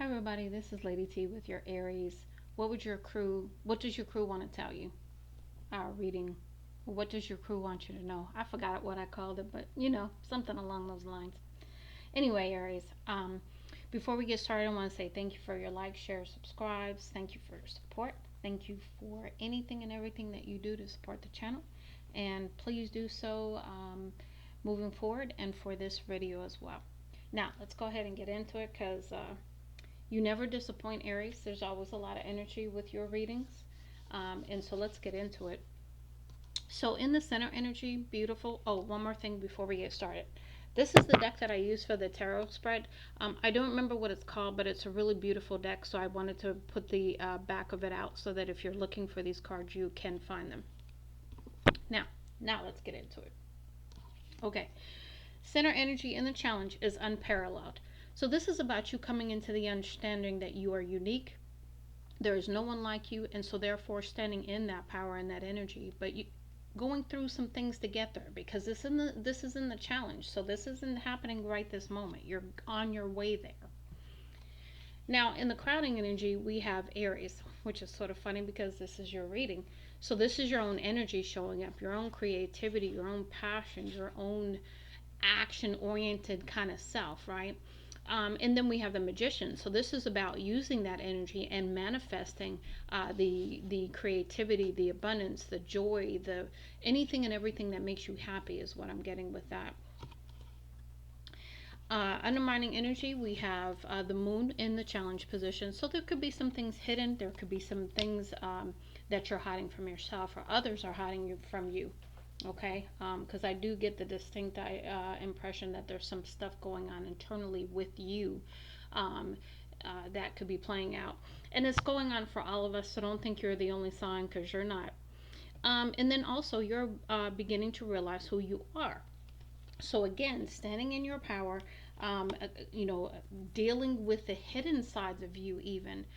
Hi everybody, this is Lady T with your Aries. What does your crew want to tell you? Our reading. What does your crew want you to know? I forgot what I called it, but something along those lines. Anyway, Aries, before we get started, I want to say thank you for your likes, shares, subscribes. Thank you for your support. Thank you for anything and everything that you do to support the channel. And please do so moving forward and for this video as well. Now, let's go ahead and get into it because you never disappoint, Aries. There's always a lot of energy with your readings. And so let's get into it. So in the center energy, beautiful. Oh, one more thing before we get started. This is the deck that I use for the tarot spread. I don't remember what it's called, but it's a really beautiful deck. So I wanted to put the back of it out so that if you're looking for these cards, you can find them. Now let's get into it. Okay. Center energy in the challenge is unparalleled. So this is about you coming into the understanding that you are unique. There is no one like you, and so therefore standing in that power and that energy. But you going through some things to get there, because this is in the challenge. So this isn't happening right this moment. You're on your way there. Now, in the crowding energy, we have Aries, which is sort of funny because this is your reading. So this is your own energy showing up, your own creativity, your own passions, your own action-oriented kind of self, right? And then we have the Magician. So this is about using that energy and manifesting the creativity, the abundance, the joy, the anything and everything that makes you happy is what I'm getting with that. Undermining energy, we have the Moon in the challenge position. So there could be some things hidden. There could be some things that you're hiding from yourself, or others are hiding from you. Okay, because I do get the distinct impression that there's some stuff going on internally with you um, that could be playing out. And it's going on for all of us, so don't think you're the only sign, because you're not. And then also, you're beginning to realize who you are. So again, standing in your power, you know, dealing with the hidden sides of you, even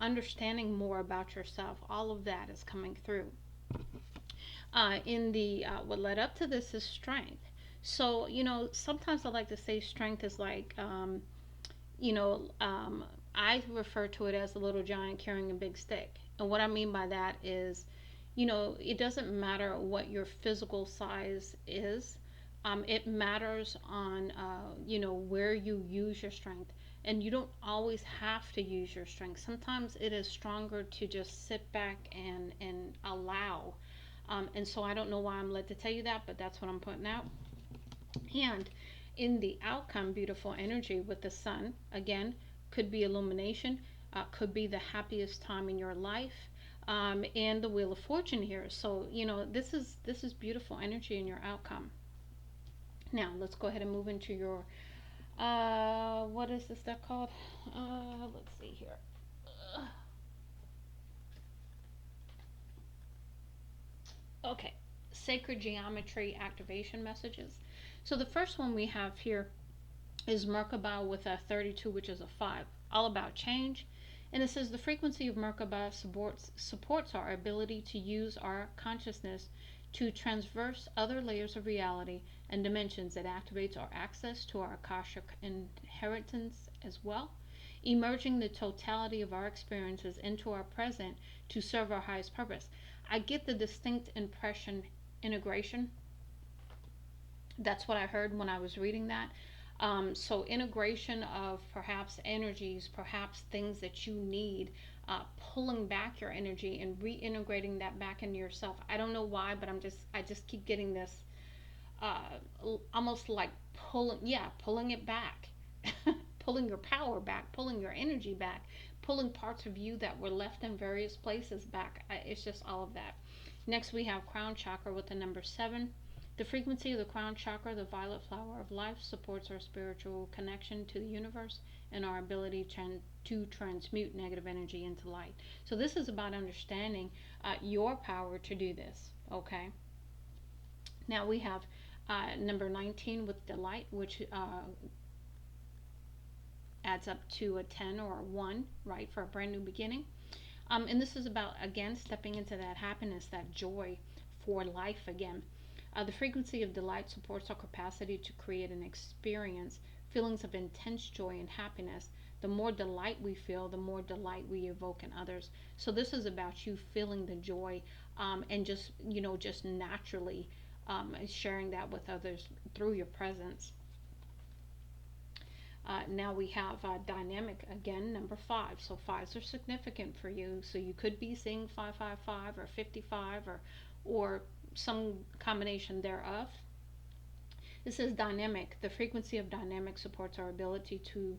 understanding more about yourself, all of that is coming through. In the what led up to this is strength. So sometimes I like to say strength is like you know I refer to it as a little giant carrying a big stick. And what I mean by that is, it doesn't matter what your physical size is. It matters on where you use your strength. And you don't always have to use your strength. Sometimes it is stronger to just sit back and allow. And so I don't know why I'm led to tell you that, but that's what I'm putting out. And in the outcome, beautiful energy with the sun, again, could be illumination, could be the happiest time in your life, and the Wheel of Fortune here. So this is beautiful energy in your outcome. Now let's go ahead and move into your what is this deck called? Let's see here. Okay, sacred geometry activation messages. So the first one we have here is Merkaba with a 32, which is a 5, all about change. And it says the frequency of Merkaba supports our ability to use our consciousness to transverse other layers of reality and dimensions. It activates our access to our Akashic inheritance as well, emerging the totality of our experiences into our present to serve our highest purpose. I get the distinct impression integration. That's what I heard when I was reading that. So integration of perhaps energies, perhaps things that you need, pulling back your energy and reintegrating that back into yourself. I don't know why, but I just keep getting this almost like pulling it back, pulling your power back, pulling your energy back, pulling parts of you that were left in various places back. It's just all of that. Next, we have crown chakra with the number 7. The frequency of the crown chakra, the violet flower of life, supports our spiritual connection to the universe and our ability to transmute negative energy into light. So this is about understanding your power to do this. Okay. Now we have number 19 with delight, which adds up to a 10 or a 1, right, for a brand new beginning. And this is about, again, stepping into that happiness, that joy for life again. The frequency of delight supports our capacity to create and experience feelings of intense joy and happiness The more delight we feel, the more delight we evoke in others. So this is about you feeling the joy, and just, just naturally sharing that with others through your presence. Now we have dynamic again, number five. So fives are significant for you. So you could be seeing 555 or 55, or some combination thereof. This is dynamic. The frequency of dynamic supports our ability to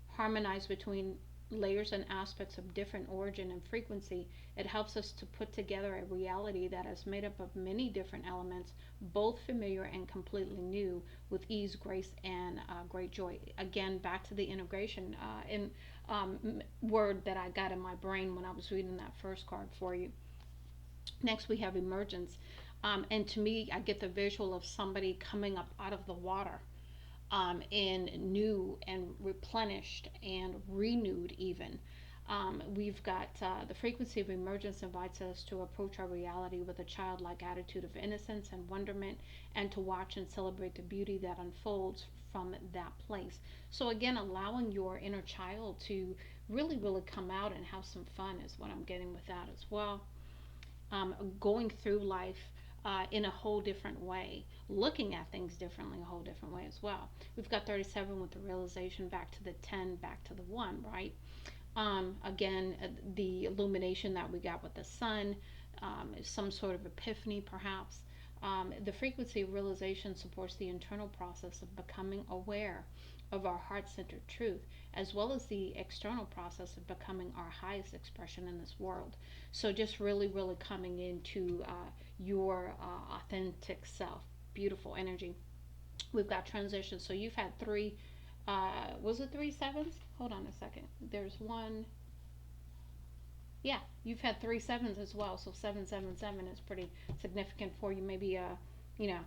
harmonize between layers and aspects of different origin and frequency. It helps us to put together a reality that is made up of many different elements, both familiar and completely new, with ease, grace, and great joy. Again, back to the integration in word that I got in my brain when I was reading that first card for you. Next, we have emergence. And to me, I get the visual of somebody coming up out of the water, and new and replenished and renewed even. We've got the frequency of emergence invites us to approach our reality with a childlike attitude of innocence and wonderment, and to watch and celebrate the beauty that unfolds from that place. So again, allowing your inner child to really, really come out and have some fun is what I'm getting with that as well. Going through life in a whole different way, looking at things differently, a whole different way as well. We've got 37 with the realization, back to the 10, back to the 1, right? Again, the illumination that we got with the sun, some sort of epiphany perhaps. The frequency of realization supports the internal process of becoming aware of our heart centered truth, as well as the external process of becoming our highest expression in this world. So, just really, really coming into your authentic self. Beautiful energy. We've got transition. So, you've had three, was it three sevens? Hold on a second. There's one. Yeah, you've had three sevens as well. So, 777 is pretty significant for you. Maybe, you know,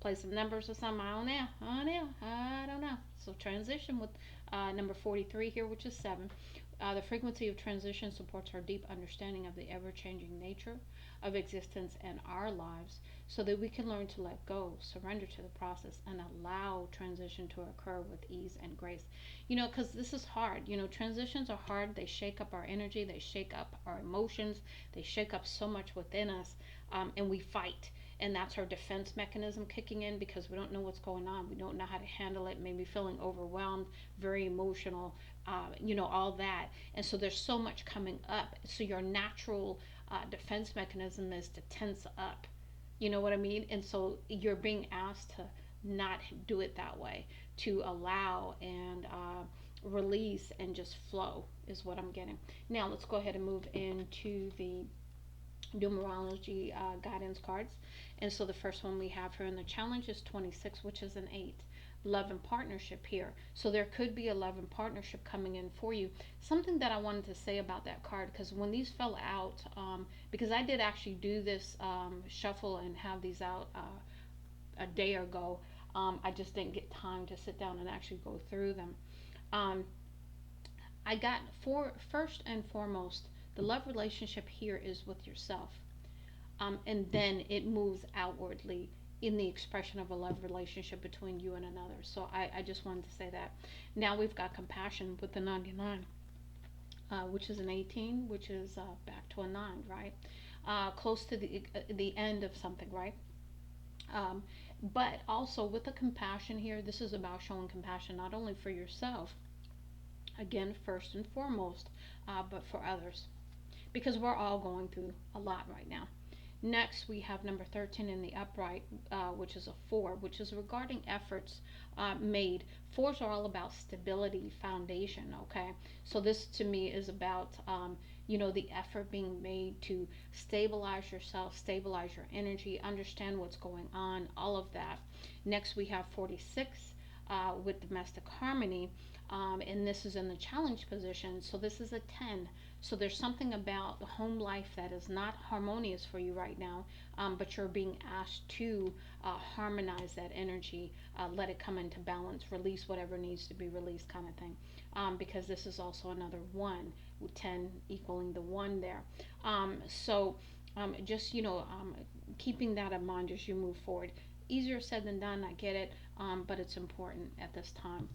play some numbers or something. I don't know. I don't know. I don't know. So transition with number 43 here, which is 7. The frequency of transition supports our deep understanding of the ever-changing nature of existence and our lives, so that we can learn to let go, surrender to the process, and allow transition to occur with ease and grace. Because this is hard. Transitions are hard. They shake up our energy. They shake up our emotions. They shake up so much within us, and we fight, and that's our defense mechanism kicking in, because we don't know what's going on. We don't know how to handle it. Maybe feeling overwhelmed, very emotional, all that. And so there's so much coming up. So your natural defense mechanism is to tense up. You know what I mean? And so you're being asked to not do it that way, to allow and release and just flow is what I'm getting. Now let's go ahead and move into the numerology guidance cards. And so the first one we have here in the challenge is 26, which is an 8. Love and partnership here. So there could be a love and partnership coming in for you. Something that I wanted to say about that card, because when these fell out, because I did actually do this shuffle and have these out a day ago, I just didn't get time to sit down and actually go through them. Um, I got first and foremost, the love relationship here is with yourself, and then it moves outwardly in the expression of a love relationship between you and another. So I just wanted to say that. Now we've got compassion with the 99, which is an 18, which is back to a 9, right? Close to the end of something, right? But also with the compassion here, this is about showing compassion not only for yourself, again, first and foremost, but for others, because we're all going through a lot right now. Next, we have number 13 in the upright, which is a 4, which is regarding efforts made. Fours are all about stability, foundation, okay? So this to me is about, the effort being made to stabilize yourself, stabilize your energy, understand what's going on, all of that. Next, we have 46 with domestic harmony, and this is in the challenge position. So this is a 10. So there's something about the home life that is not harmonious for you right now, but you're being asked to harmonize that energy, let it come into balance, release whatever needs to be released, kind of thing. Because this is also another 1, with 10 equaling the 1 there. So just, keeping that in mind as you move forward. Easier said than done, I get it, but it's important at this time.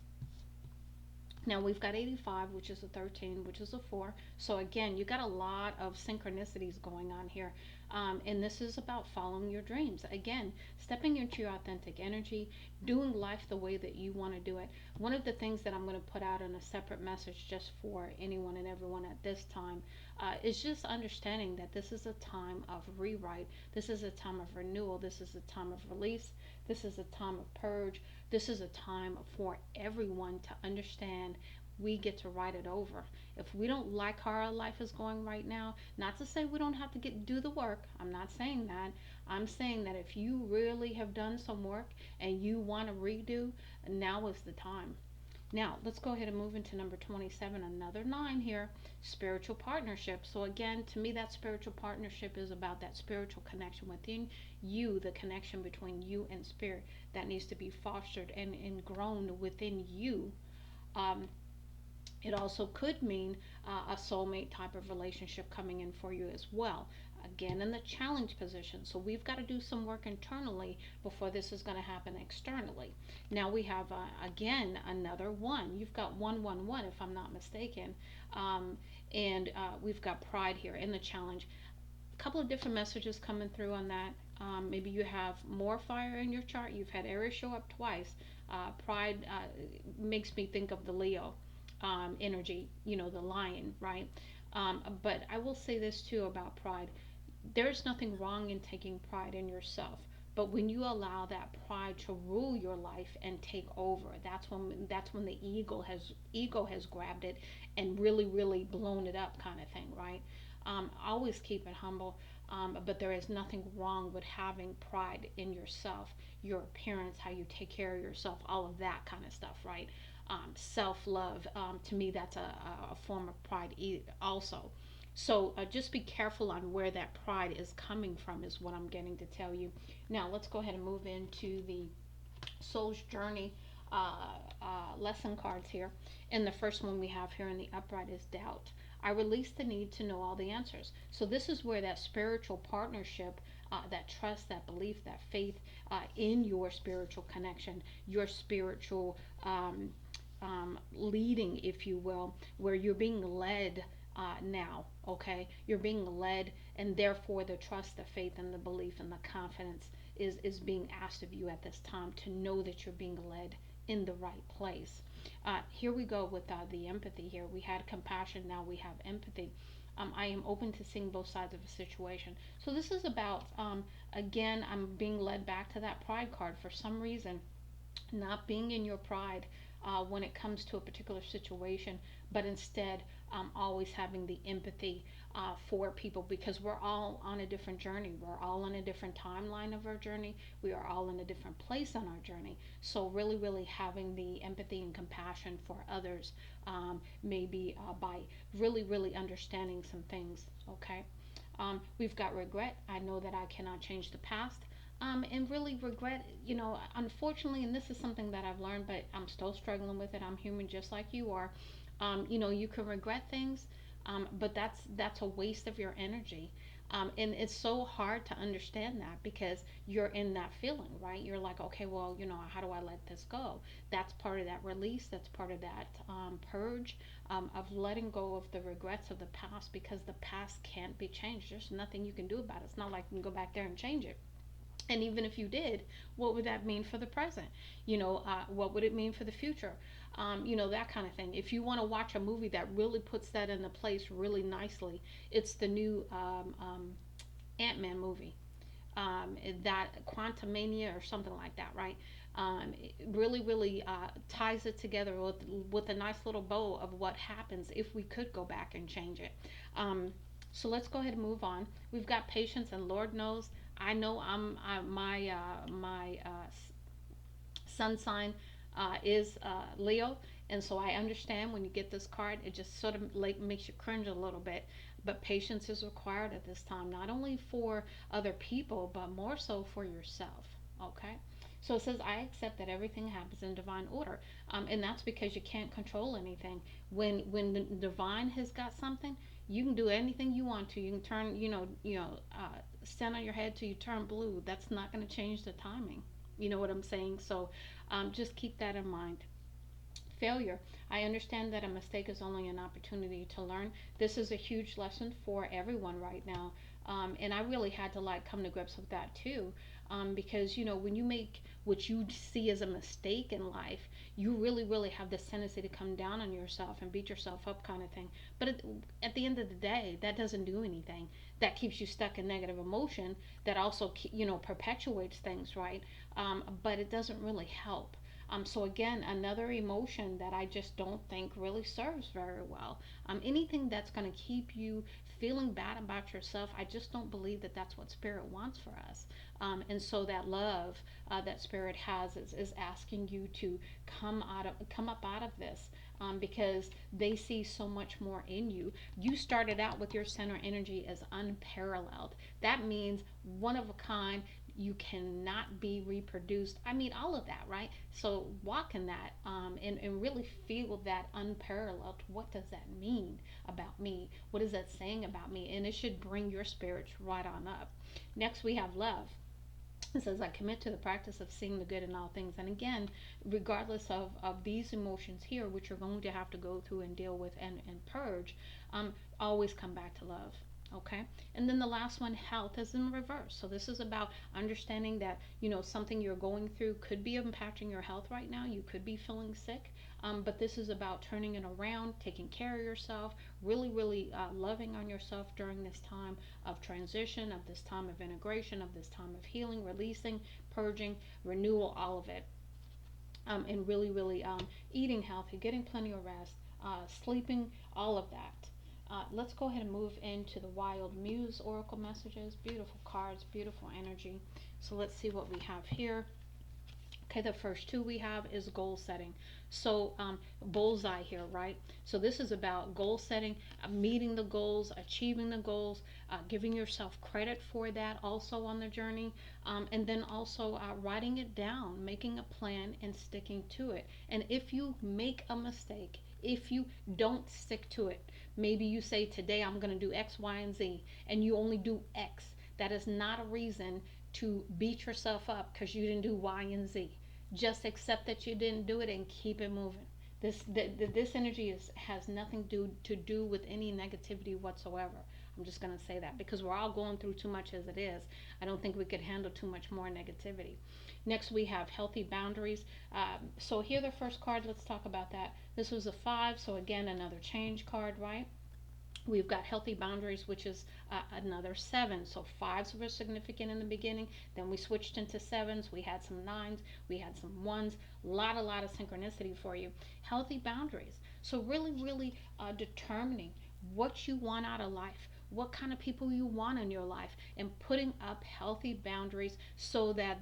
Now we've got 85, which is a 13, which is a 4. So again, you got a lot of synchronicities going on here. And this is about following your dreams. Again, stepping into your authentic energy, doing life the way that you want to do it. One of the things that I'm going to put out in a separate message just for anyone and everyone at this time is just understanding that this is a time of rewrite. This is a time of renewal. This is a time of release. This is a time of purge. This is a time for everyone to understand we get to write it over. If we don't like how our life is going right now, not to say we don't have to do the work. I'm not saying that. I'm saying that if you really have done some work and you want to redo, now is the time. Now, let's go ahead and move into number 27, another 9 here, spiritual partnership. So, again, to me, that spiritual partnership is about that spiritual connection within you, the connection between you and spirit that needs to be fostered and grown within you. Um, it also could mean a soulmate type of relationship coming in for you as well. Again, in the challenge position. So we've got to do some work internally before this is going to happen externally. Now we have, again, another 1. You've got 111, if I'm not mistaken. Um, and we've got pride here in the challenge. A couple of different messages coming through on that. Maybe you have more fire in your chart. You've had Aries show up twice. Pride makes me think of the Leo energy, the lion, right? But I will say this too about pride. There's nothing wrong in taking pride in yourself. But when you allow that pride to rule your life and take over, that's when the ego has grabbed it and really blown it up, kind of thing, right? Always keep it humble. But there is nothing wrong with having pride in yourself, your appearance, how you take care of yourself, all of that kind of stuff, right? Self love. To me, that's a form of pride also. So just be careful on where that pride is coming from, is what I'm getting to tell you. Now, let's go ahead and move into the soul's journey lesson cards here. And the first one we have here in the upright is doubt. I release the need to know all the answers. So this is where that spiritual partnership, that trust, that belief, that faith in your spiritual connection, your spiritual leading, if you will, where you're being led now, okay? You're being led, and therefore the trust, the faith, and the belief, and the confidence is being asked of you at this time to know that you're being led in the right place. Here we go with the empathy here. We had compassion, now we have empathy. I am open to seeing both sides of a situation. So this is about, again, I'm being led back to that pride card for some reason, not being in your pride when it comes to a particular situation, but instead always having the empathy for people, because we're all on a different journey. We're all on a different timeline of our journey. We are all in a different place on our journey. So, really having the empathy and compassion for others, maybe by really understanding some things, okay? We've got regret. I know that I cannot change the past. And really regret, unfortunately, and this is something that I've learned, but I'm still struggling with it. I'm human just like you are. You can regret things, but that's a waste of your energy. And it's so hard to understand that because you're in that feeling, right? You're like, okay, well, how do I let this go? That's part of that release. That's part of that purge of letting go of the regrets of the past, because the past can't be changed. There's nothing you can do about it. It's not like you can go back there and change it. And even if you did, what would that mean for the present? What would it mean for the future? That kind of thing. If you want to watch a movie that really puts that into place really nicely, it's the new Ant-Man movie. That Quantumania or something like that, right? It really ties it together with a nice little bow of what happens if we could go back and change it. So let's go ahead and move on. We've got patience, and Lord knows, I know my sun sign is Leo, and so I understand when you get this card, it just sort of like makes you cringe a little bit. But patience is required at this time, not only for other people, but more so for yourself. Okay. So it says, I accept that everything happens in divine order. And that's because you can't control anything. When the divine has got something, you can do anything you want to. You can turn, stand on your head till you turn blue. That's not going to change the timing. You know what I'm saying? So just keep that in mind. Failure. I understand that a mistake is only an opportunity to learn. This is a huge lesson for everyone right now. And I really had to like come to grips with that too. Because, when you make what you see as a mistake in life, you really, really have this tendency to come down on yourself and beat yourself up, kind of thing. But at the end of the day, that doesn't do anything. That keeps you stuck in negative emotion. That also, perpetuates things, right? But it doesn't really help. So again, another emotion that I just don't think really serves very well. Anything that's going to keep you feeling bad about yourself, I just don't believe that that's what spirit wants for us. And so that love that spirit has is asking you to come up out of this, because they see so much more in you. You started out with your center energy as unparalleled. That means one of a kind. You cannot be reproduced. I mean, all of that, right? So walk in that, and really feel that unparalleled. What does that mean about me? What is that saying about me? And it should bring your spirits right on up. Next, we have love. It says, I commit to the practice of seeing the good in all things. And again, regardless of these emotions here, which you're going to have to go through and deal with and purge, always come back to love. Okay. And then the last one, health, is in reverse. So this is about understanding that, something you're going through could be impacting your health right now. You could be feeling sick. But this is about turning it around, taking care of yourself, really, really loving on yourself during this time of transition, of this time of integration, of this time of healing, releasing, purging, renewal, all of it. And really, really eating healthy, getting plenty of rest, sleeping, all of that. Let's go ahead and move into the Wild Muse Oracle messages. Beautiful cards, beautiful energy. So let's see what we have here. Okay, the first two we have is goal setting. So, bullseye here, right? So, this is about goal setting, meeting the goals, achieving the goals, giving yourself credit for that also on the journey, and then also writing it down, making a plan, and sticking to it. And if you make a mistake, if you don't stick to it, maybe you say, today I'm going to do X, Y, and Z, and you only do X, that is not a reason to beat yourself up because you didn't do Y and Z. Just accept that you didn't do it and keep it moving. This energy has nothing to do with any negativity whatsoever. I'm just going to say that because we're all going through too much as it is. I don't think we could handle too much more negativity. Next, we have healthy boundaries. So here, the first card. Let's talk about that. This was a 5. So again, another change card, right? We've got healthy boundaries, which is another 7. So fives were significant in the beginning. Then we switched into sevens. We had some nines. We had some ones. A lot of synchronicity for you. Healthy boundaries. So really, really determining what you want out of life, what kind of people you want in your life, and putting up healthy boundaries so that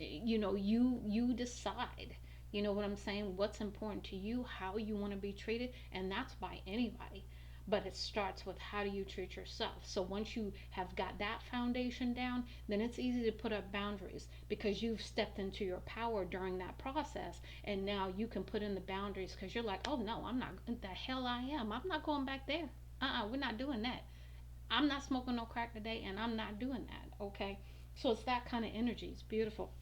you decide. You know what I'm saying? What's important to you, how you want to be treated, and that's by anybody, but it starts with how do you treat yourself. So once you have got that foundation down, then it's easy to put up boundaries because you've stepped into your power during that process, and now you can put in the boundaries because you're like, oh no, I'm not. The hell I am. I'm not going back there. We're not doing that. I'm not smoking no crack today, and I'm not doing that. Okay, so it's that kind of energy. It's beautiful.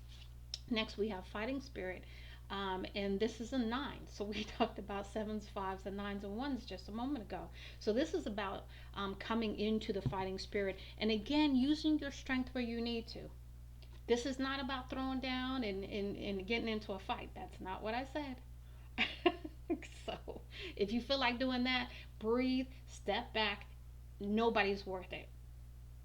Next, we have fighting spirit. And this is a 9. So we talked about sevens, fives, and nines and ones just a moment ago. So this is about coming into the fighting spirit. And again, using your strength where you need to. This is not about throwing down and getting into a fight. That's not what I said. So if you feel like doing that, breathe, step back. Nobody's worth it.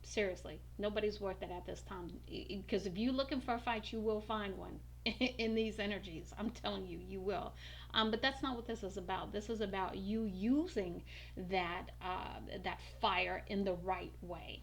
Seriously, nobody's worth it at this time. Because if you're looking for a fight, you will find one in these energies. I'm telling you, you will. But that's not what this is about. This is about you using that fire in the right way.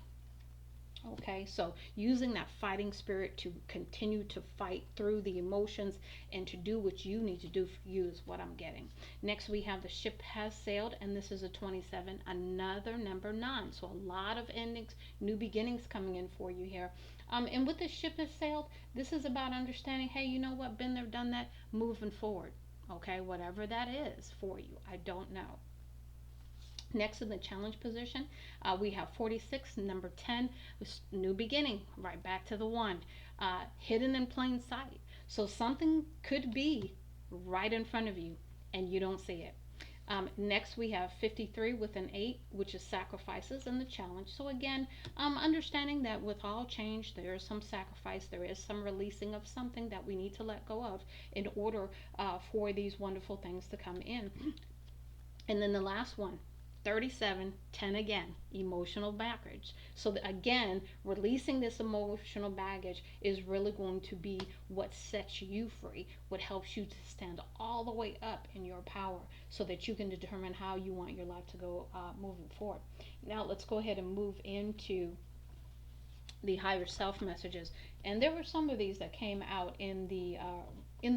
Okay, so using that fighting spirit to continue to fight through the emotions and to do what you need to do for you is what I'm getting. Next, we have the ship has sailed, and this is a 27, another number 9. So a lot of endings, new beginnings coming in for you here. And with the ship has sailed, this is about understanding, hey, you know what, been there, done that, moving forward. Okay, whatever that is for you, I don't know. Next in the challenge position, we have 46, number 10, new beginning, right back to the 1, hidden in plain sight. So something could be right in front of you. and you don't see it. Next, we have 53 with an 8, which is sacrifices in the challenge. So, again, understanding that with all change, there is some sacrifice, there is some releasing of something that we need to let go of in order for these wonderful things to come in. And then the last one, 37, 10 again, emotional baggage. So, again, releasing this emotional baggage is really going to be what sets you free, what helps you to stand all the way up in your power so that you can determine how you want your life to go moving forward. Now, let's go ahead and move into the higher self messages, and there were some of these that came out in the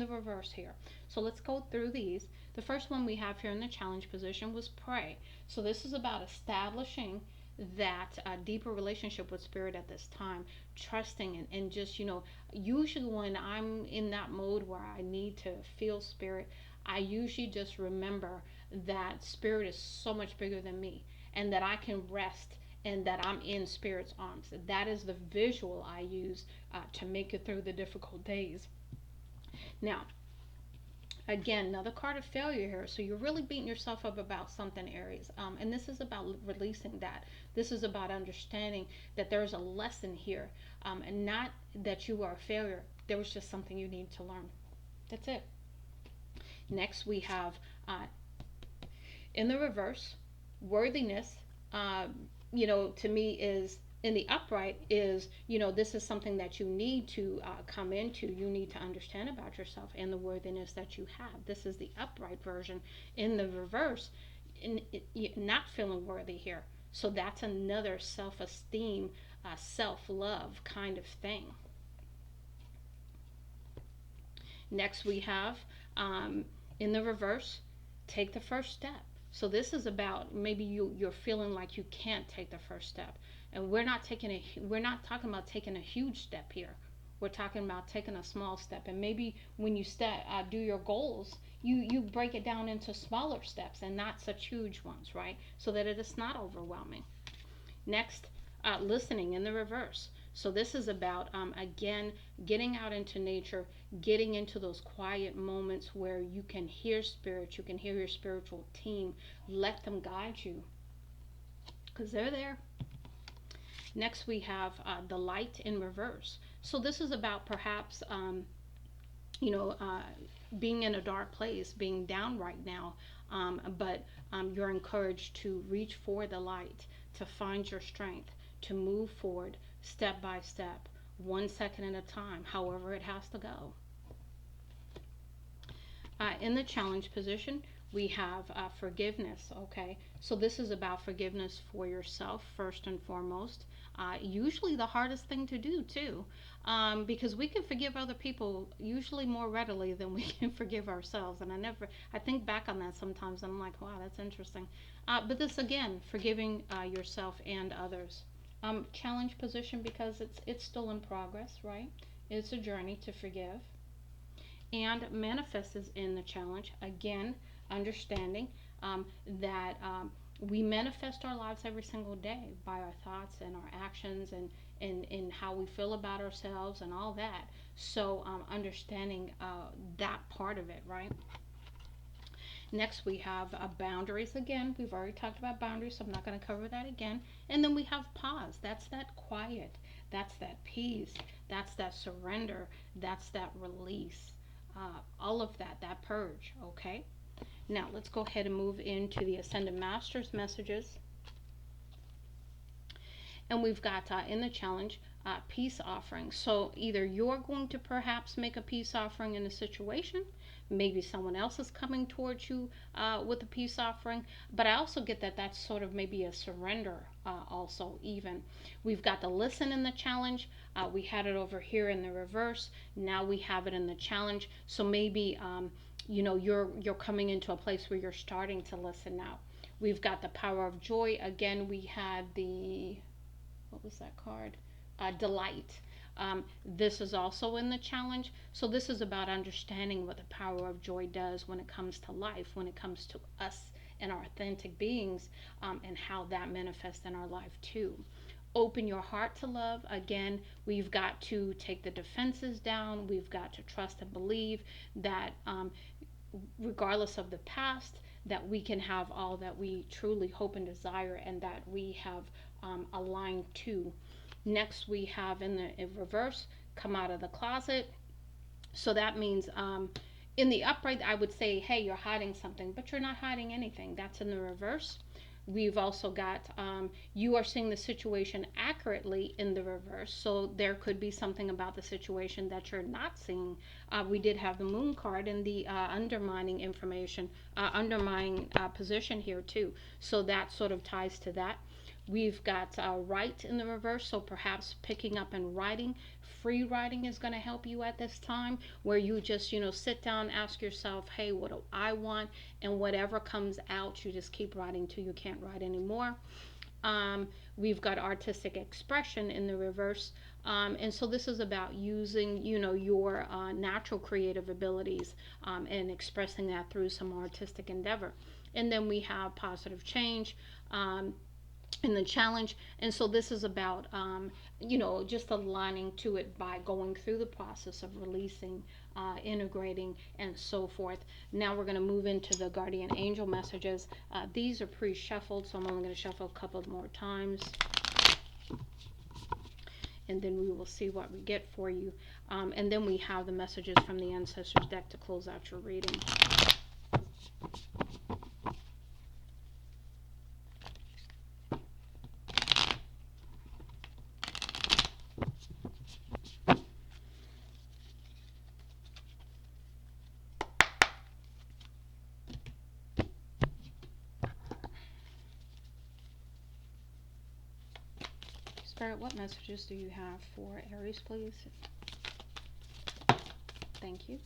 reverse here. So let's go through these. The first one we have here in the challenge position was pray. So this is about establishing that deeper relationship with spirit at this time, trusting and just, usually when I'm in that mode where I need to feel spirit, I usually just remember that spirit is so much bigger than me, and that I can rest, and that I'm in spirit's arms. That is the visual I use to make it through the difficult days. Now, again, another card of failure here. So you're really beating yourself up about something, Aries. And this is about releasing that. This is about understanding that there's a lesson here, and not that you are a failure. There was just something you need to learn. That's it. Next, we have in the reverse, worthiness. To me is in the upright is, this is something that you need to come into. You need to understand about yourself and the worthiness that you have. This is the upright version. In the reverse, not feeling worthy here. So that's another self-esteem, self-love kind of thing. Next, we have in the reverse, take the first step. So this is about maybe you're feeling like you can't take the first step, and we're not talking about taking a huge step here. We're talking about taking a small step, and maybe when you do your goals, you break it down into smaller steps and not such huge ones, right? So that it is not overwhelming. Next, listening in the reverse. So this is about, again, getting out into nature, getting into those quiet moments where you can hear spirit, you can hear your spiritual team. Let them guide you, because they're there. Next, we have the light in reverse. So this is about perhaps, you know, uh, being in a dark place, being down right now, but you're encouraged to reach for the light, to find your strength, to move forward step by step, 1 second at a time, however it has to go. In the challenge position, we have forgiveness. Okay, so this is about forgiveness for yourself first and foremost. Usually the hardest thing to do too, because we can forgive other people usually more readily than we can forgive ourselves. And I think back on that sometimes, and I'm like, wow, that's interesting. But this again, forgiving yourself and others. Challenge position because it's still in progress, right? It's a journey to forgive. And manifest is in the challenge. Again, understanding that we manifest our lives every single day by our thoughts and our actions and how we feel about ourselves and all that. So understanding that part of it, right? Next, we have boundaries. Again, we've already talked about boundaries, so I'm not going to cover that again. And then we have pause. That's that quiet. That's that peace. That's that surrender. That's that release. All of that purge. Okay. Now, let's go ahead and move into the Ascended Masters messages. And we've got in the challenge peace offering. So either you're going to perhaps make a peace offering in a situation, maybe someone else is coming towards you with a peace offering, but I also get that that's sort of maybe a surrender also. Even we've got the listen in the challenge. We had it over here in the reverse. Now we have it in the challenge. So maybe you're coming into a place where you're starting to listen now. We've got the power of joy. Again, we had the, what was that card? Delight. This is also in the challenge. So this is about understanding what the power of joy does when it comes to life, when it comes to us and our authentic beings, and how that manifests in our life too. Open your heart to love. Again, we've got to take the defenses down. We've got to trust and believe that regardless of the past, that we can have all that we truly hope and desire, and that we have aligned to. Next, we have in reverse, come out of the closet. So that means in the upright, I would say, hey, you're hiding something, but you're not hiding anything. That's in the reverse. We've also got you are seeing the situation accurately in the reverse. So there could be something about the situation that you're not seeing. We did have the moon card in the undermining information, undermining position here too. So that sort of ties to that. We've got write in the reverse, so perhaps picking up and writing. Free writing is going to help you at this time, where you just, sit down, ask yourself, hey, what do I want? And whatever comes out, you just keep writing till you can't write anymore. We've got artistic expression in the reverse. And so this is about using, your natural creative abilities and expressing that through some artistic endeavor. And then we have positive change. In the challenge. And so this is about just aligning to it by going through the process of releasing, integrating, and so forth. Now we're going to move into the guardian angel messages. These are pre-shuffled, so I'm only going to shuffle a couple more times, and then we will see what we get for you. And then we have the messages from the ancestors deck to close out your reading. Spirit, what messages do you have for Aries, please? Thank you.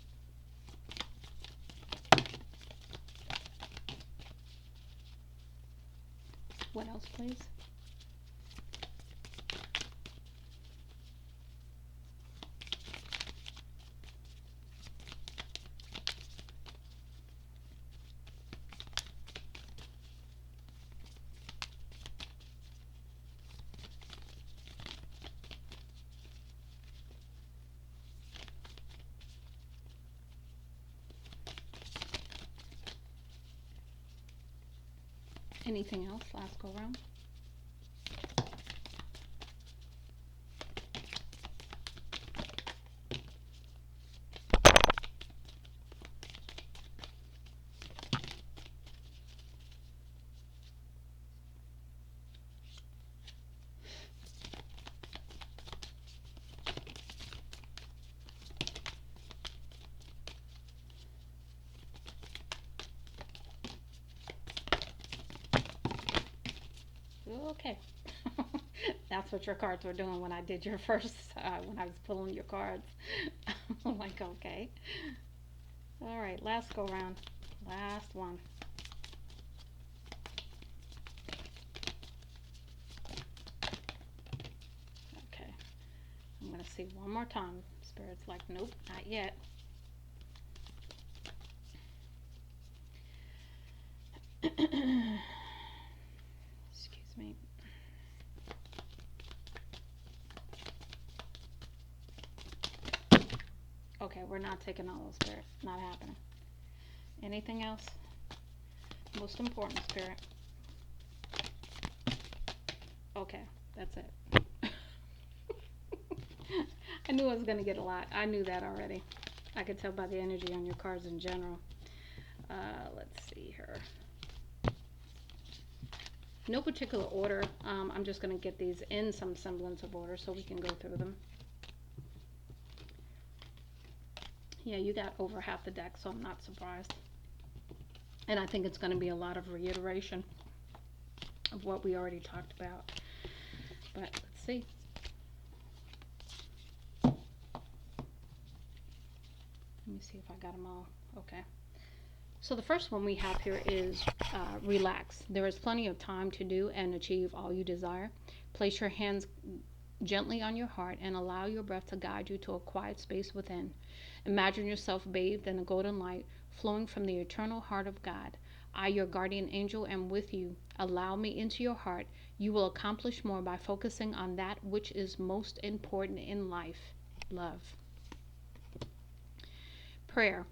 What else, please? Anything else? Last go round. Okay. That's what your cards were doing when I did your first, when I was pulling your cards. I'm like, okay. All right, last go round. Last one. Okay. I'm going to see one more time. Spirit's like, nope, not yet. Excuse me. Okay, we're not taking all those, Spirit. Not happening. Anything else? Most important, Spirit. Okay, that's it. I knew I was going to get a lot. I knew that already. I could tell by the energy on your cards in general. Let's see here. No particular order. I'm just going to get these in some semblance of order so we can go through them. Yeah, you got over half the deck, so I'm not surprised. And I think it's going to be a lot of reiteration of what we already talked about. But let's see. Let me see if I got them all. Okay. So the first one we have here is relax. There is plenty of time to do and achieve all you desire. Place your hands gently on your heart and allow your breath to guide you to a quiet space within. Imagine yourself bathed in a golden light flowing from the eternal heart of God. I, your guardian angel, am with you. Allow me into your heart. You will accomplish more by focusing on that which is most important in life. Love. Prayer.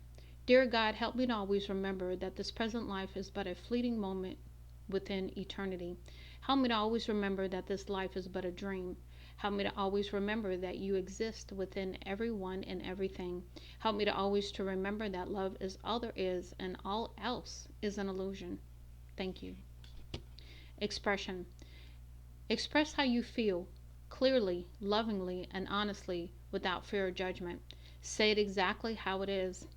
Dear God, help me to always remember that this present life is but a fleeting moment within eternity. Help me to always remember that this life is but a dream. Help me to always remember that you exist within everyone and everything. Help me to always to remember that love is all there is and all else is an illusion. Thank you. Expression. Express how you feel, clearly, lovingly, and honestly, without fear or judgment. Say it exactly how it is.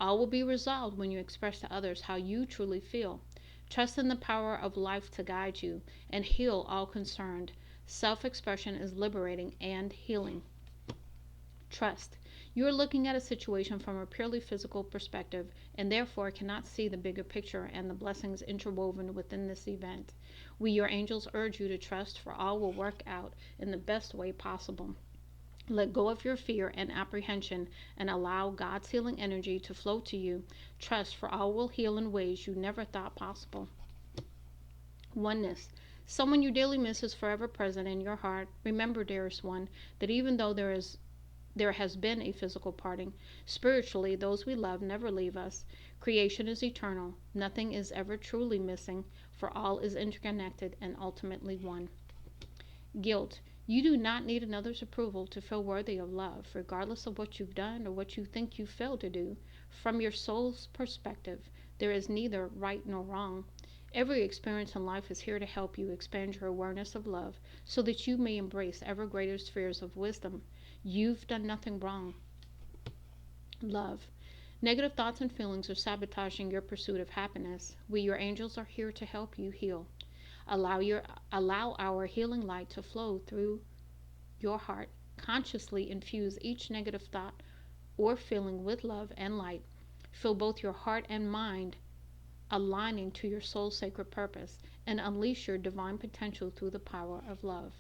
All will be resolved when you express to others how you truly feel. Trust in the power of life to guide you and heal all concerned. Self expression is liberating and healing. Trust. You are looking at a situation from a purely physical perspective and therefore cannot see the bigger picture and the blessings interwoven within this event. We, your angels, urge you to trust, for all will work out in the best way possible. Let go of your fear and apprehension and allow God's healing energy to flow to you. Trust, for all will heal in ways you never thought possible. Oneness. Someone you dearly miss is forever present in your heart. Remember, dearest one, that even though there has been a physical parting, spiritually those we love never leave us. Creation is eternal. Nothing is ever truly missing, for all is interconnected and ultimately one. Guilt. You do not need another's approval to feel worthy of love, regardless of what you've done or what you think you failed to do. From your soul's perspective, there is neither right nor wrong. Every experience in life is here to help you expand your awareness of love so that you may embrace ever greater spheres of wisdom. You've done nothing wrong. Love. Negative thoughts and feelings are sabotaging your pursuit of happiness. We, your angels, are here to help you heal. Allow our healing light to flow through your heart. Consciously infuse each negative thought or feeling with love and light. Fill both your heart and mind aligning to your soul's sacred purpose and unleash your divine potential through the power of love.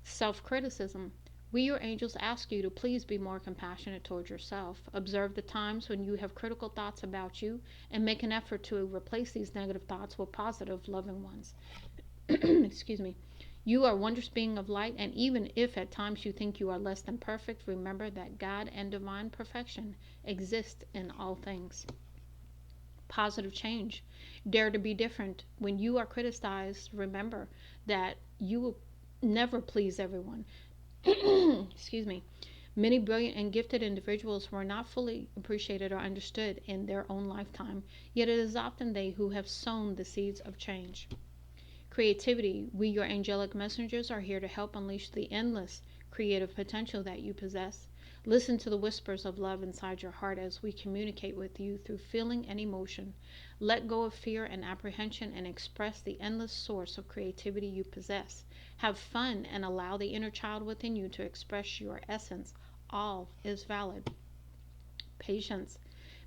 Self-criticism. We, your angels, ask you to please be more compassionate towards yourself. Observe the times when you have critical thoughts about you and make an effort to replace these negative thoughts with positive, loving ones. Excuse me. You are a wondrous being of light, and even if at times you think you are less than perfect, remember that God and divine perfection exist in all things. Positive change. Dare to be different. When you are criticized, remember that you will never please everyone. Excuse me. Many brilliant and gifted individuals were not fully appreciated or understood in their own lifetime, yet it is often they who have sown the seeds of change. Creativity. We, your angelic messengers, are here to help unleash the endless creative potential that you possess. Listen to the whispers of love inside your heart as we communicate with you through feeling and emotion. Let go of fear and apprehension and express the endless source of creativity you possess. Have fun and allow the inner child within you to express your essence. All is valid. Patience.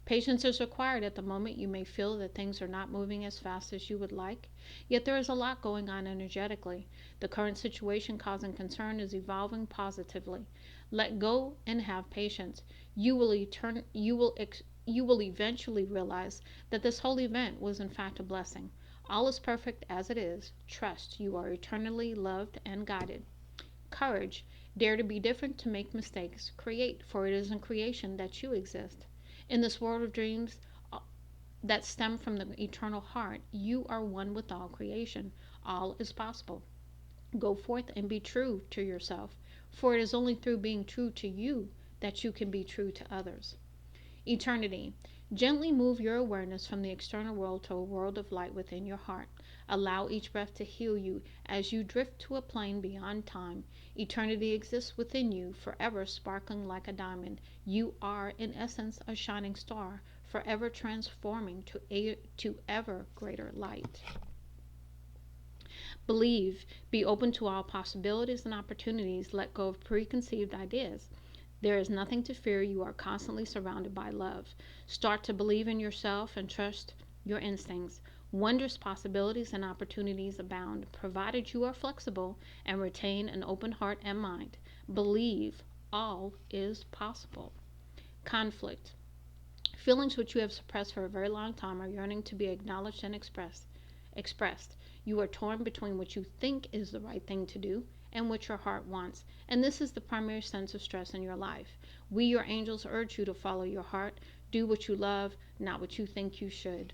Patience is required at the moment you may feel that things are not moving as fast as you would like, yet there is a lot going on energetically. The current situation causing concern is evolving positively. Let go and have patience. You will eventually realize that this whole event was in fact a blessing. All is perfect as it is. Trust you are eternally loved and guided. Courage. Dare to be different, to make mistakes. Create, for it is in creation that you exist. In this world of dreams that stem from the eternal heart, you are one with all creation. All is possible. Go forth and be true to yourself, for it is only through being true to you that you can be true to others. Eternity. Gently move your awareness from the external world to a world of light within your heart. Allow each breath to heal you as you drift to a plane beyond time. Eternity exists within you, forever sparkling like a diamond. You are, in essence, a shining star, forever transforming to ever greater light. Believe, be open to all possibilities and opportunities, let go of preconceived ideas. There is nothing to fear. You are constantly surrounded by love. Start to believe in yourself and trust your instincts. Wondrous possibilities and opportunities abound, provided you are flexible and retain an open heart and mind. Believe all is possible. Conflict. Feelings which you have suppressed for a very long time are yearning to be acknowledged and expressed. You are torn between what you think is the right thing to do and what your heart wants, and this is the primary sense of stress in your life. We, your angels, urge you to follow your heart. Do what you love, not what you think you should.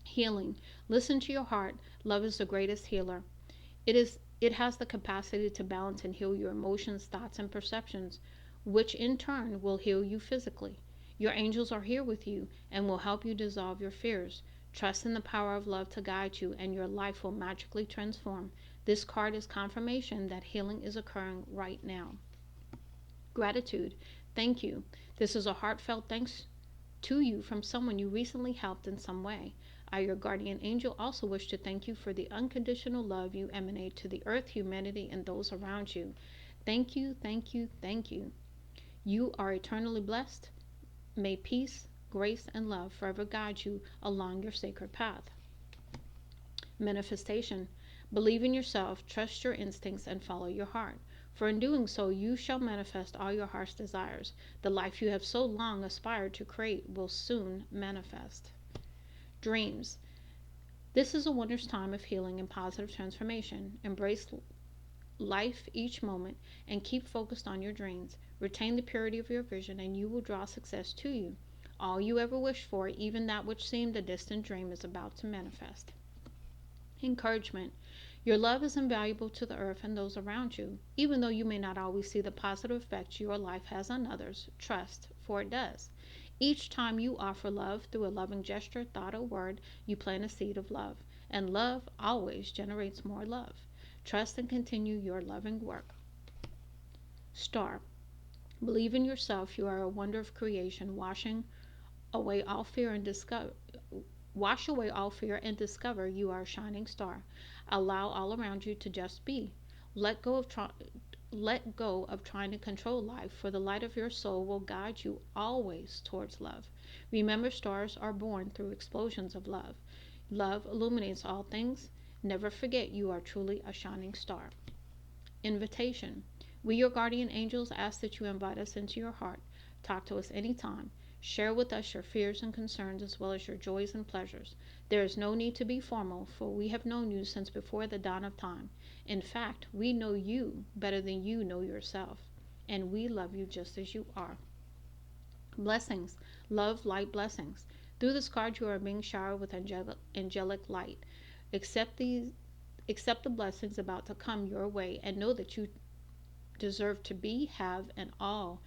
Healing. Listen to your heart. Love is the greatest healer. It has the capacity to balance and heal your emotions, thoughts, and perceptions, which in turn will heal you physically. Your angels are here with you and will help you dissolve your fears. Trust in the power of love to guide you, and your life will magically transform. This card is confirmation that healing is occurring right now. Gratitude. Thank you. This is a heartfelt thanks to you from someone you recently helped in some way. I, your guardian angel, also wish to thank you for the unconditional love you emanate to the earth, humanity, and those around you. Thank you, thank you, thank you. You are eternally blessed. May peace, grace, and love forever guide you along your sacred path. Manifestation. Believe in yourself, trust your instincts, and follow your heart. For in doing so, you shall manifest all your heart's desires. The life you have so long aspired to create will soon manifest. Dreams. This is a wondrous time of healing and positive transformation. Embrace life each moment and keep focused on your dreams. Retain the purity of your vision, and you will draw success to you. All you ever wished for, even that which seemed a distant dream, is about to manifest. Encouragement. Your love is invaluable to the earth and those around you. Even though you may not always see the positive effects your life has on others, trust, for it does. Each time you offer love through a loving gesture, thought, or word, you plant a seed of love. And love always generates more love. Trust and continue your loving work. Star. Believe in yourself. You are a wonder of creation, away all fear and discover wash away all fear and discover you are a shining star. Allow all around you to just be. Let go of trying to control life, for the light of your soul will guide you always towards love. Remember, stars are born through explosions of love. Love illuminates all things. Never forget you are truly a shining star. Invitation. We, your guardian angels, ask that you invite us into your heart. Talk to us anytime. Share with us your fears and concerns as well as your joys and pleasures. There is no need to be formal, for we have known you since before the dawn of time. In fact, we know you better than you know yourself, and we love you just as you are. Blessings. Love, light, blessings. Through this card, you are being showered with angelic light. Accept the blessings about to come your way, and know that you deserve to be, have, and all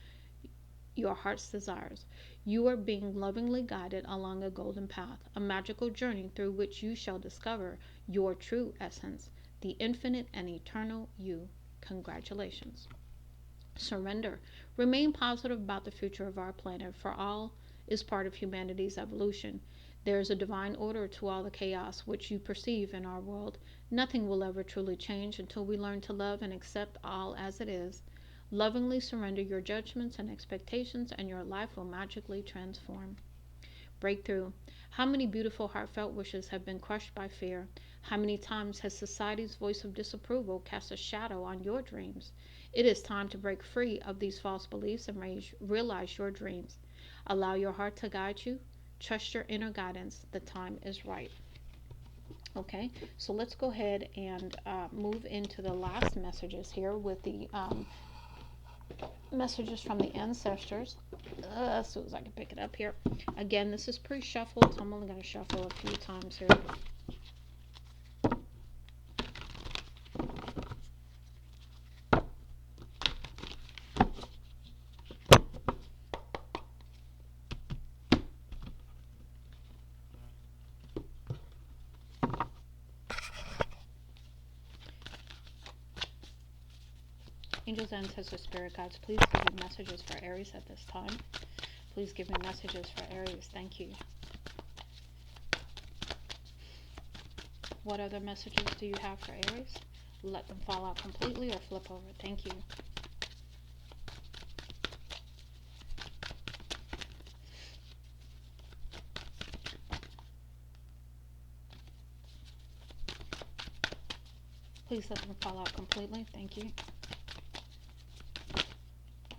your heart's desires. You are being lovingly guided along a golden path, a magical journey through which you shall discover your true essence, the infinite and eternal you. Congratulations. Surrender. Remain positive about the future of our planet, for all is part of humanity's evolution. There is a divine order to all the chaos which you perceive in our world. Nothing will ever truly change until we learn to love and accept all as it is. Lovingly surrender your judgments and expectations, and your life will magically transform. Breakthrough. How many beautiful, heartfelt wishes have been crushed by fear? How many times has society's voice of disapproval cast a shadow on your dreams? It is time to break free of these false beliefs and realize your dreams. Allow your heart to guide you. Trust your inner guidance. The time is right. Okay, so let's go ahead and move into the last messages here with the messages from the ancestors. As soon as I can pick it up here. Again, this is pre-shuffled, so I'm only going to shuffle a few times here. Angels, ancestors, spirit guides, please give me messages for Aries at this time. Please give me messages for Aries. Thank you. What other messages do you have for Aries? Let them fall out completely or flip over. Thank you. Please let them fall out completely. Thank you.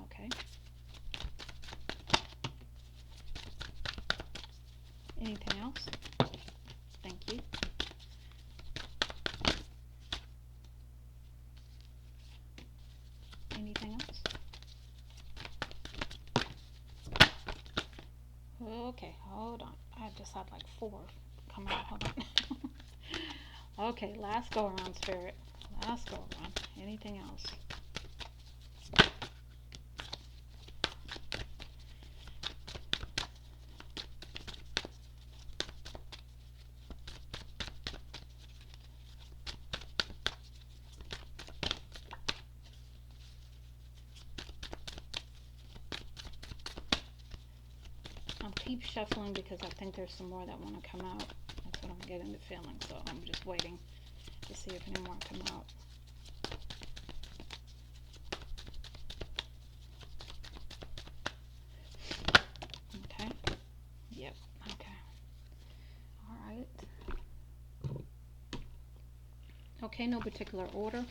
Okay. Anything else? Thank you. Anything else? got like four coming out. Hold on. Okay, last go around, Spirit. Last go around. Anything else? I'll keep shuffling because I think there's some more that want to come out. That's what I'm getting the feeling. So I'm just waiting to see if any more come out. Okay. Yep. Okay. All right. Okay, no particular order.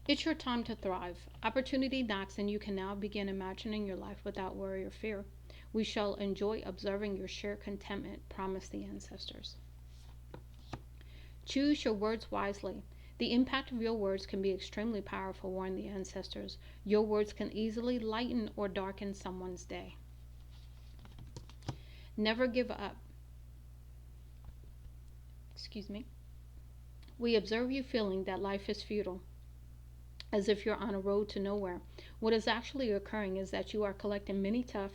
It's your time to thrive. Opportunity knocks, and you can now begin imagining your life without worry or fear. We shall enjoy observing your sheer contentment, promised the ancestors. Choose your words wisely. The impact of your words can be extremely powerful, warned the ancestors. Your words can easily lighten or darken someone's day. Never give up. Excuse me. We observe you feeling that life is futile, as if you're on a road to nowhere. What is actually occurring is that you are collecting many tough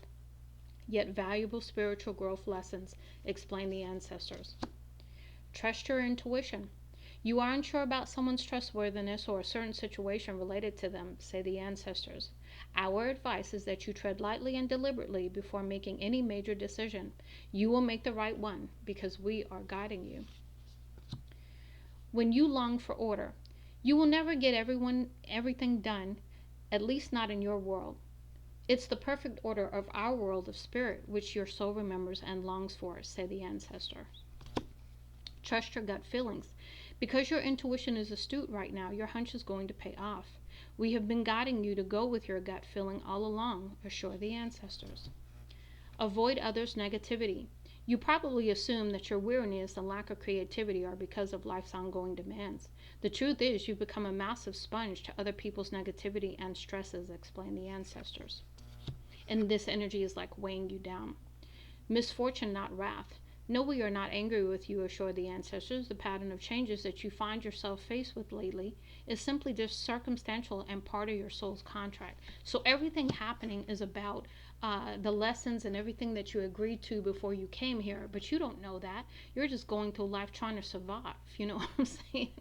yet valuable spiritual growth lessons, explained the ancestors. Trust your intuition. You are unsure about someone's trustworthiness or a certain situation related to them, say the ancestors. Our advice is that you tread lightly and deliberately before making any major decision. You will make the right one because we are guiding you. When you long for order, you will never get everything done, at least not in your world. It's the perfect order of our world of spirit which your soul remembers and longs for, say the ancestor. Trust your gut feelings. Because your intuition is astute right now, your hunch is going to pay off. We have been guiding you to go with your gut feeling all along, assure the ancestors. Avoid others' negativity. You probably assume that your weariness and lack of creativity are because of life's ongoing demands. The truth is, you've become a massive sponge to other people's negativity and stresses, explain the ancestors. And this energy is like weighing you down. Misfortune, not wrath. No, we are not angry with you, assure the ancestors. The pattern of changes that you find yourself faced with lately is simply just circumstantial and part of your soul's contract. So everything happening is about the lessons and everything that you agreed to before you came here, but you don't know that. You're just going through life trying to survive. You know what I'm saying?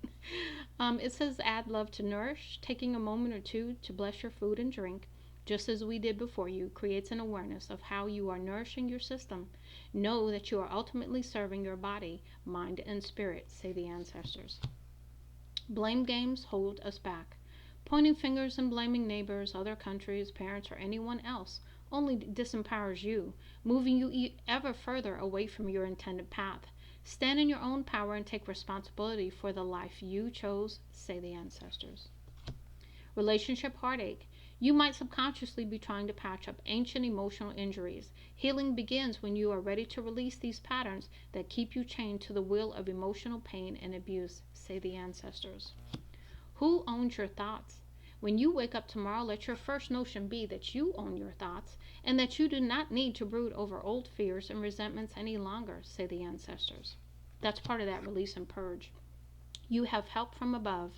It says add love to nourish. Taking a moment or two to bless your food and drink, just as we did before you, creates an awareness of how you are nourishing your system. Know that you are ultimately serving your body, mind, and spirit, say the ancestors. Blame games hold us back. Pointing fingers and blaming neighbors, other countries, parents, or anyone else only disempowers you, moving you ever further away from your intended path. Stand in your own power and take responsibility for the life you chose, say the ancestors. Relationship heartache. You might subconsciously be trying to patch up ancient emotional injuries. Healing begins when you are ready to release these patterns that keep you chained to the wheel of emotional pain and abuse, say the ancestors. Who owns your thoughts? When you wake up tomorrow, let your first notion be that you own your thoughts and that you do not need to brood over old fears and resentments any longer, say the ancestors. That's part of that release and purge. You have help from above.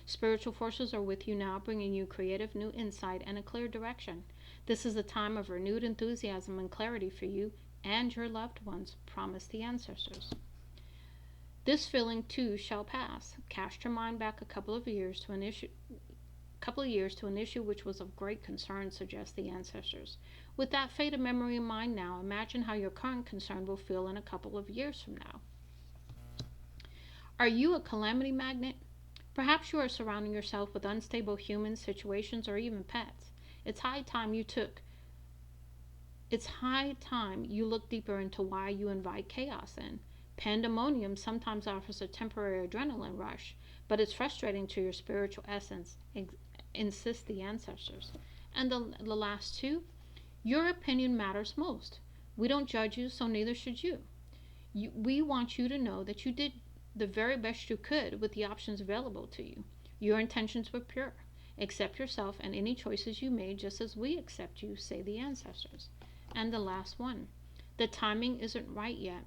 Spiritual forces are with you now, bringing you creative new insight and a clear direction. This is a time of renewed enthusiasm and clarity for you and your loved ones, promised the ancestors. This feeling too shall pass. Cast your mind back a couple of years to an issue which was of great concern, suggest the ancestors. With that faded memory in mind now, imagine how your current concern will feel in a couple of years from now. Are you a calamity magnet? Perhaps you are surrounding yourself with unstable humans, situations, or even pets. It's high time you look deeper into why you invite chaos in. Pandemonium sometimes offers a temporary adrenaline rush, but it's frustrating to your spiritual essence, insist the ancestors. And the last two, your opinion matters most. We don't judge you, so neither should you. We want you to know that you did the very best you could with the options available to you. Your intentions were pure. Accept yourself and any choices you made just as we accept you, say the ancestors. And the last one. The timing isn't right yet.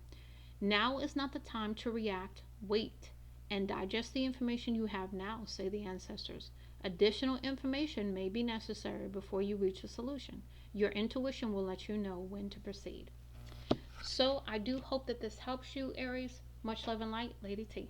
Now is not the time to react. Wait and digest the information you have now, say the ancestors. Additional information may be necessary before you reach a solution. Your intuition will let you know when to proceed. So I do hope that this helps you, Aries. Much love and light, Lady T.